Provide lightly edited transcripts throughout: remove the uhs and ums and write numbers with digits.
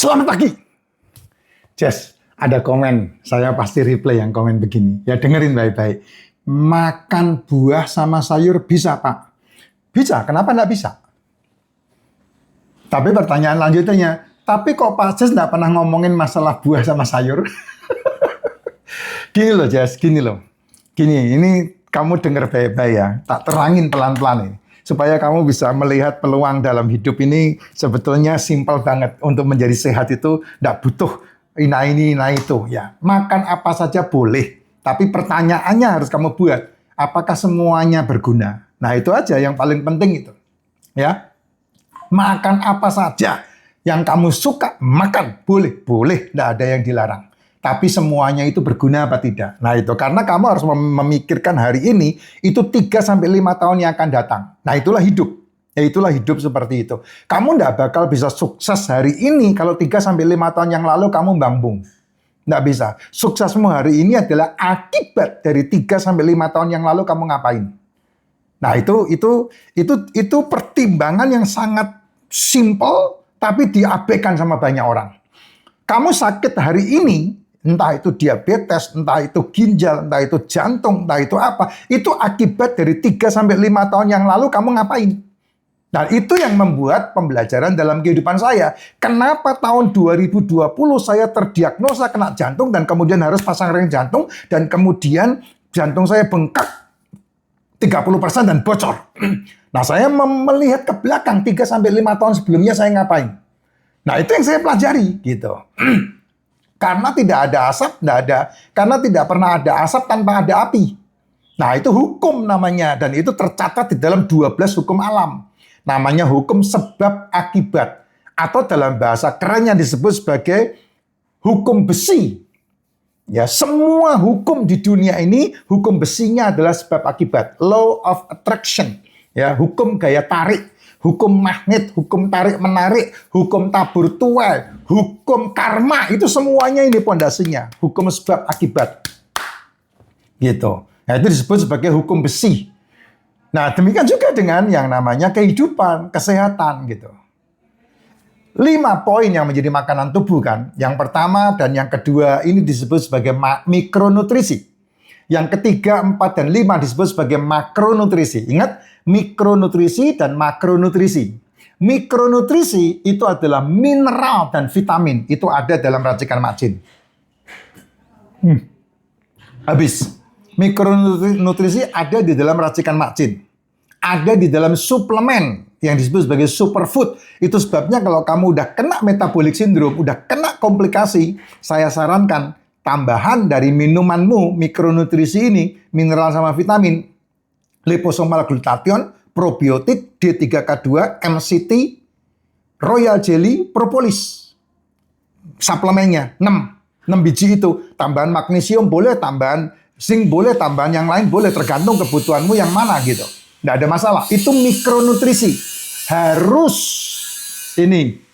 Selamat pagi. Jess, ada komen. Saya pasti reply yang komen begini. Ya dengerin baik-baik. Makan buah sama sayur bisa, Pak? Bisa. Kenapa enggak bisa? Tapi pertanyaan lanjutnya, tapi kok Pak Jess enggak pernah ngomongin masalah buah sama sayur? Gini loh, Jess. Gini loh. Gini, ini kamu denger baik-baik ya. Tak terangin pelan-pelan nih. Supaya kamu bisa melihat peluang dalam hidup ini sebetulnya simpel banget. Untuk menjadi sehat itu enggak butuh ini itu. Ya, makan apa saja boleh. Tapi pertanyaannya harus kamu buat. Apakah semuanya berguna? Nah, itu aja yang paling penting itu. Ya, makan apa saja yang kamu suka, makan. Boleh, enggak ada yang dilarang. Tapi semuanya itu berguna apa tidak? Nah itu, karena kamu harus memikirkan hari ini, itu 3-5 tahun yang akan datang. Nah itulah hidup. Ya itulah hidup seperti itu. Kamu nggak bakal bisa sukses hari ini kalau 3-5 tahun yang lalu kamu bambung. Nggak bisa. Suksesmu hari ini adalah akibat dari 3-5 tahun yang lalu kamu ngapain. Nah itu pertimbangan yang sangat simple, tapi diabaikan sama banyak orang. Kamu sakit hari ini, entah itu diabetes, entah itu ginjal, entah itu jantung, entah itu apa. Itu akibat dari 3-5 tahun yang lalu kamu ngapain. Nah itu yang membuat pembelajaran dalam kehidupan saya. Kenapa tahun 2020 saya terdiagnosa kena jantung dan kemudian harus pasang ring jantung. Dan kemudian jantung saya bengkak 30% dan bocor. Nah saya melihat ke belakang 3-5 tahun sebelumnya saya ngapain. Nah itu yang saya pelajari gitu. Karena tidak ada asap, karena tidak pernah ada asap tanpa ada api. Nah, itu hukum namanya. Dan itu tercatat di dalam 12 hukum alam. Namanya hukum sebab akibat. Atau dalam bahasa kerennya disebut sebagai hukum besi. Ya, semua hukum di dunia ini, hukum besinya adalah sebab akibat. Law of attraction. Ya, hukum gaya tarik. Hukum magnet, hukum tarik-menarik, hukum tabur tuai, hukum karma, itu semuanya ini pondasinya. Hukum sebab akibat. Gitu. Nah, itu disebut sebagai hukum besi. Nah, demikian juga dengan yang namanya kehidupan, kesehatan gitu. 5 poin yang menjadi makanan tubuh kan. Yang pertama dan yang kedua ini disebut sebagai mikronutrisi. Yang ketiga, 4, dan 5 disebut sebagai makronutrisi. Ingat, mikronutrisi dan makronutrisi. Mikronutrisi itu adalah mineral dan vitamin. Itu ada dalam racikan Mak Jin. Habis. Mikronutrisi ada di dalam racikan Mak Jin. Ada di dalam suplemen yang disebut sebagai superfood. Itu sebabnya kalau kamu udah kena metabolic syndrome, udah kena komplikasi, saya sarankan tambahan dari minumanmu mikronutrisi ini, mineral sama vitamin, liposomal glutathione, probiotik, D3K2, MCT, royal jelly, propolis. Suplemennya 6 biji itu. Tambahan magnesium boleh, tambahan zinc boleh, tambahan yang lain boleh, tergantung kebutuhanmu yang mana gitu. Nggak ada masalah. Itu mikronutrisi. Harus ini.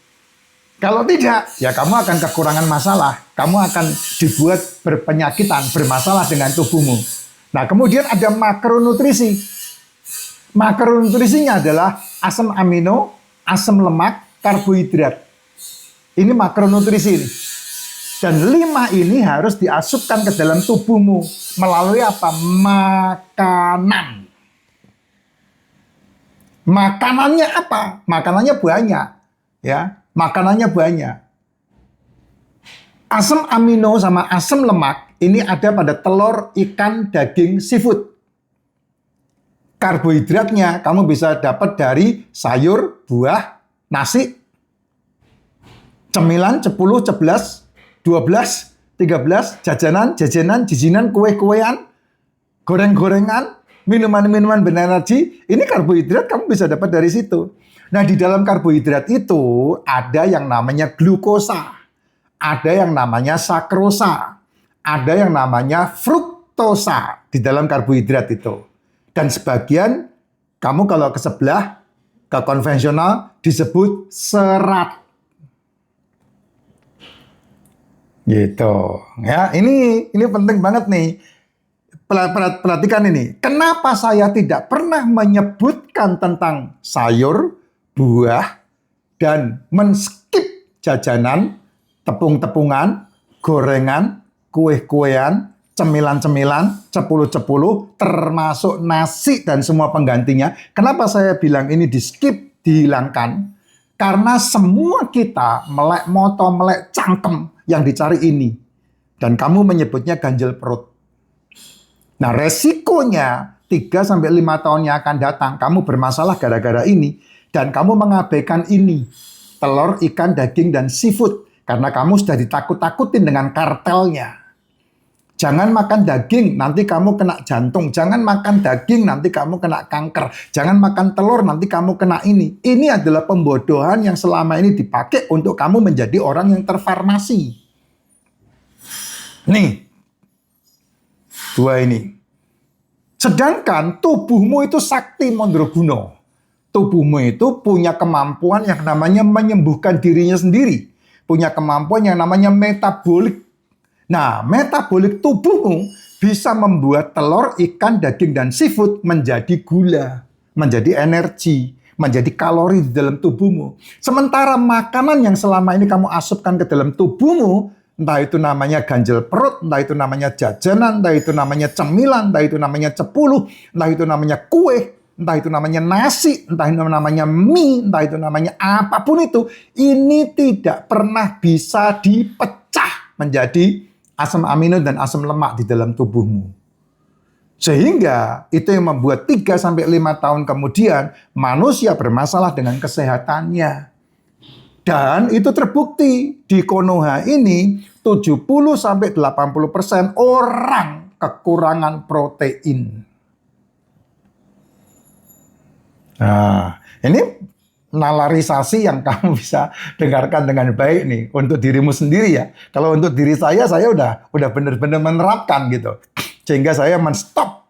Kalau tidak, ya kamu akan kekurangan masalah. Kamu akan dibuat berpenyakitan, bermasalah dengan tubuhmu. Nah, kemudian ada makronutrisi. Makronutrisinya adalah asam amino, asam lemak, karbohidrat. Ini makronutrisi ini. Dan 5 ini harus diasupkan ke dalam tubuhmu. Melalui apa? Makanan. Makanannya apa? Makanannya banyak. Ya. Makanannya banyak. Asam amino sama asam lemak ini ada pada telur, ikan, daging, seafood. Karbohidratnya kamu bisa dapat dari sayur, buah, nasi, cemilan, cepuluh, ceplas, 12, 13, jajanan, kue-kuean, goreng-gorengan, minuman-minuman berenergi. Ini karbohidrat kamu bisa dapat dari situ. Nah, di dalam karbohidrat itu ada yang namanya glukosa, ada yang namanya sakrosa, ada yang namanya fruktosa di dalam karbohidrat itu. Dan sebagian, kamu kalau ke sebelah, ke konvensional, disebut serat. Gitu. Ya, ini penting banget nih. Perhatikan ini. Kenapa saya tidak pernah menyebutkan tentang sayur, buah, dan men-skip jajanan, tepung-tepungan, gorengan, kue-kuean, cemilan-cemilan, cepulu-cepulu, termasuk nasi dan semua penggantinya. Kenapa saya bilang ini di skip, dihilangkan? Karena semua kita melek moto, melek cangkem yang dicari ini. Dan kamu menyebutnya ganjel perut. Nah, resikonya 3-5 tahun yang akan datang, kamu bermasalah gara-gara ini. Dan kamu mengabaikan ini. Telur, ikan, daging, dan seafood. Karena kamu sudah ditakut-takutin dengan kartelnya. Jangan makan daging, nanti kamu kena jantung. Jangan makan daging, nanti kamu kena kanker. Jangan makan telur, nanti kamu kena ini. Ini adalah pembodohan yang selama ini dipakai untuk kamu menjadi orang yang terfarmasi. Nih, 2 ini. Sedangkan tubuhmu itu sakti mandraguna. Tubuhmu itu punya kemampuan yang namanya menyembuhkan dirinya sendiri. Punya kemampuan yang namanya metabolik. Nah, metabolik tubuhmu bisa membuat telur, ikan, daging, dan seafood menjadi gula, menjadi energi, menjadi kalori di dalam tubuhmu. Sementara makanan yang selama ini kamu asupkan ke dalam tubuhmu, entah itu namanya ganjel perut, entah itu namanya jajanan, entah itu namanya cemilan, entah itu namanya cepuluh, entah itu namanya kue, entah itu namanya nasi, entah itu namanya mie, entah itu namanya apapun itu, ini tidak pernah bisa dipecah menjadi asam amino dan asam lemak di dalam tubuhmu. Sehingga itu yang membuat 3-5 tahun kemudian manusia bermasalah dengan kesehatannya. Dan itu terbukti di Konoha ini 70-80% orang kekurangan protein. Nah, ini nalarisasi yang kamu bisa dengarkan dengan baik nih untuk dirimu sendiri ya. Kalau untuk diri saya udah benar-benar menerapkan gitu. Sehingga saya menstop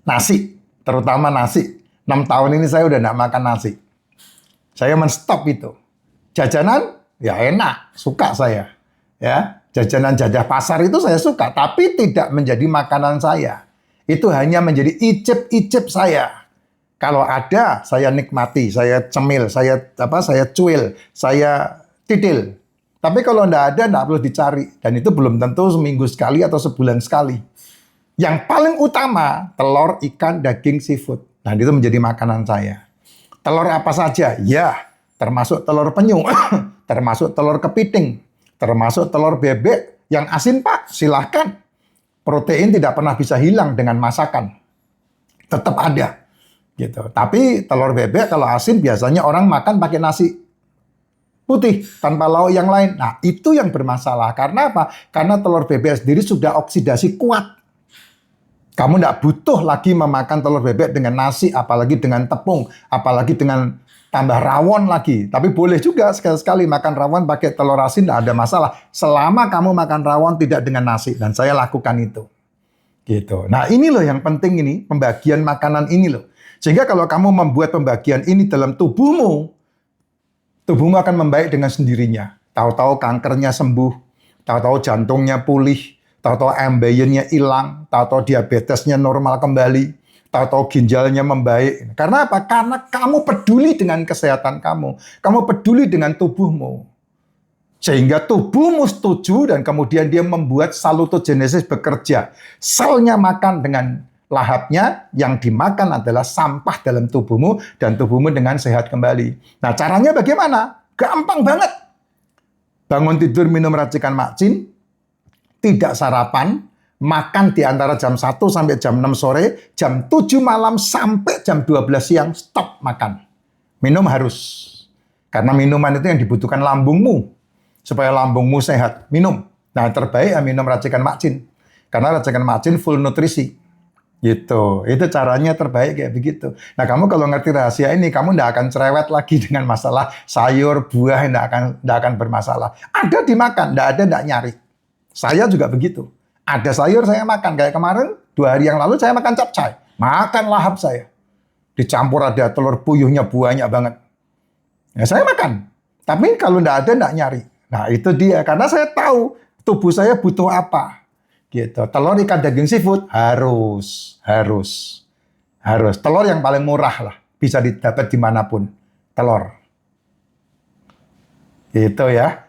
nasi, terutama nasi. 6 tahun ini saya udah nggak makan nasi. Saya menstop itu. Jajanan ya enak, suka saya. Ya, jajanan jadah pasar itu saya suka, tapi tidak menjadi makanan saya. Itu hanya menjadi icip-icip saya. Kalau ada, saya nikmati, saya cemil, saya cuil, saya titil. Tapi kalau enggak ada, enggak perlu dicari. Dan itu belum tentu seminggu sekali atau sebulan sekali. Yang paling utama, telur, ikan, daging, seafood. Nah, itu menjadi makanan saya. Telur apa saja? Ya, termasuk telur penyu, termasuk telur kepiting, termasuk telur bebek. Yang asin, Pak, silahkan. Protein tidak pernah bisa hilang dengan masakan. Tetap ada. Gitu. Tapi telur bebek kalau asin biasanya orang makan pakai nasi putih tanpa lauk yang lain. Nah, itu yang bermasalah. Karena apa? Karena telur bebek sendiri sudah oksidasi kuat. Kamu tidak butuh lagi memakan telur bebek dengan nasi, apalagi dengan tepung, apalagi dengan tambah rawon lagi. Tapi boleh juga sekali-sekali makan rawon pakai telur asin, tidak ada masalah. Selama kamu makan rawon tidak dengan nasi. Dan saya lakukan itu. Gitu. Nah, ini loh yang penting ini, pembagian makanan ini loh. Sehingga kalau kamu membuat pembagian ini dalam tubuhmu akan membaik dengan sendirinya. Tahu-tahu kankernya sembuh, tahu-tahu jantungnya pulih, tahu-tahu ambeien-nya hilang, tahu-tahu diabetesnya normal kembali, tahu-tahu ginjalnya membaik. Karena apa? Karena kamu peduli dengan kesehatan kamu. Kamu peduli dengan tubuhmu. Sehingga tubuhmu setuju dan kemudian dia membuat salutogenesis bekerja. Selnya makan dengan lahapnya, yang dimakan adalah sampah dalam tubuhmu dan tubuhmu dengan sehat kembali. Nah, caranya bagaimana? Gampang banget. Bangun tidur minum racikan makcin, tidak sarapan, makan di antara jam 1 sampai jam 6 sore, jam 7 malam sampai jam 12 siang stop makan. Minum harus. Karena minuman itu yang dibutuhkan lambungmu. Supaya lambungmu sehat, minum. Nah, terbaik ya minum racikan makcin. Karena racikan makcin full nutrisi. Gitu, itu caranya terbaik kayak begitu. Nah, kamu kalau ngerti rahasia ini, kamu tidak akan cerewet lagi dengan masalah sayur, buah, tidak akan bermasalah. Ada dimakan, tidak ada tidak nyari. Saya juga begitu. Ada sayur saya makan, kayak kemarin 2 hari yang lalu saya makan capcay, makan lahap saya. Dicampur ada telur puyuhnya banyak banget. Ya saya makan. Tapi kalau tidak ada tidak nyari. Nah, itu dia, karena saya tahu tubuh saya butuh apa. Gitu. Telur, ikan, daging, seafood harus. Telur yang paling murah lah, bisa didapat dimanapun. Telur. Gitu ya.